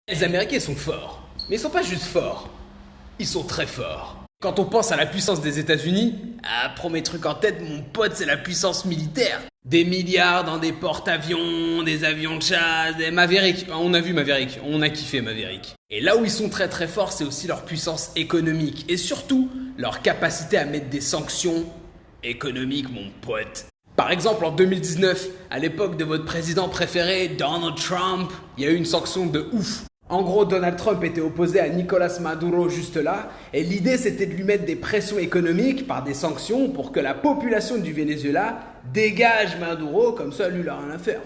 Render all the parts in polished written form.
Les Américains sont forts, mais ils sont pas juste forts, ils sont très forts. Quand on pense à la puissance des États-Unis, premier truc en tête, mon pote, c'est la puissance militaire. Des milliards dans des porte-avions, des avions de chasse, des Maverick. On a vu Maverick, on a kiffé Maverick. Et là où ils sont très très forts, c'est aussi leur puissance économique et surtout leur capacité à mettre des sanctions économiques, mon pote. Par exemple, en 2019, à l'époque de votre président préféré, Donald Trump, il y a eu une sanction de ouf. En gros, Donald Trump était opposé à Nicolás Maduro juste là, et l'idée c'était de lui mettre des pressions économiques par des sanctions pour que la population du Venezuela dégage Maduro, comme ça lui il a rien à faire.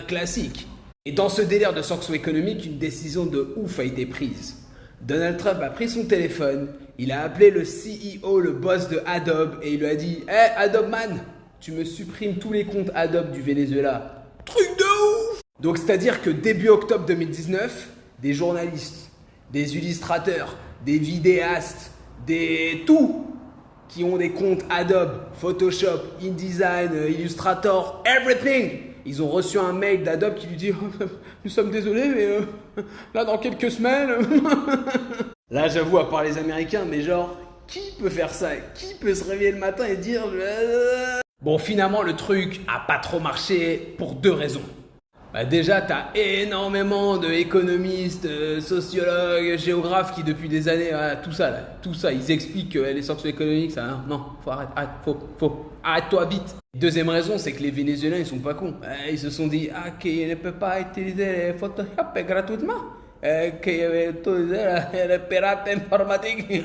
Classique. Et dans ce délire de sanctions économiques, une décision de ouf a été prise. Donald Trump a pris son téléphone, il a appelé le CEO, le boss de Adobe, et il lui a dit « Hey Adobe man, tu me supprimes tous les comptes Adobe du Venezuela. » Truc de ouf. Donc c'est-à-dire que début octobre 2019, des journalistes, des illustrateurs, des vidéastes, tout qui ont des comptes Adobe, Photoshop, InDesign, Illustrator, everything. Ils ont reçu un mail d'Adobe qui lui dit « Nous sommes désolés, mais là dans quelques semaines... » Là j'avoue, à part les Américains, mais genre, qui peut faire ça? Qui peut se réveiller le matin et dire Bon, finalement, le truc a pas trop marché pour deux raisons. Déjà, t'as énormément d'économistes, sociologues, géographes qui depuis des années, tout ça, ils expliquent que les sanctions économiques, ça, non, faut arrête-toi vite. Deuxième raison, c'est que les Vénézuéliens, ils sont pas cons. Ils se sont dit, qu'ils ne peuvent pas utiliser les Photoshop gratuitement, qu'ils veulent utiliser les pirates informatiques.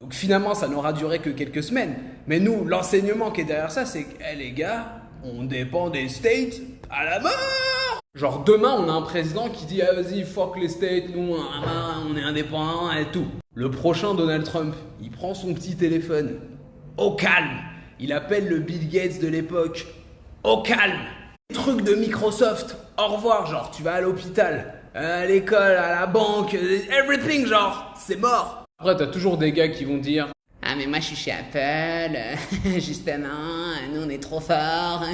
Donc finalement, ça n'aura duré que quelques semaines. Mais nous, l'enseignement qui est derrière ça, c'est que, les gars, on dépend des States à la mort. Genre demain, on a un président qui dit vas-y, fuck les States, nous, on est indépendants et tout. Le prochain Donald Trump, il prend son petit téléphone, au calme. Il appelle le Bill Gates de l'époque, au calme. Truc de Microsoft, au revoir, genre tu vas à l'hôpital, à l'école, à la banque, everything, genre, c'est mort. Après, t'as toujours des gars qui vont dire mais moi je suis chez Apple, justement, nous on est trop forts.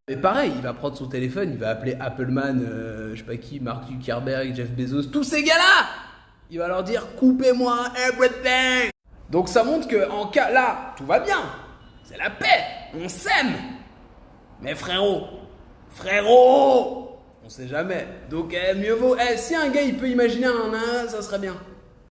Mais pareil, il va prendre son téléphone, il va appeler Appleman, je sais pas qui, Mark Zuckerberg, Jeff Bezos, tous ces gars-là. Il va leur dire coupez-moi everything. Donc ça montre que en cas là, tout va bien, c'est la paix, on s'aime. Mais frérot, on sait jamais. Donc mieux vaut, si un gars il peut imaginer un ça serait bien.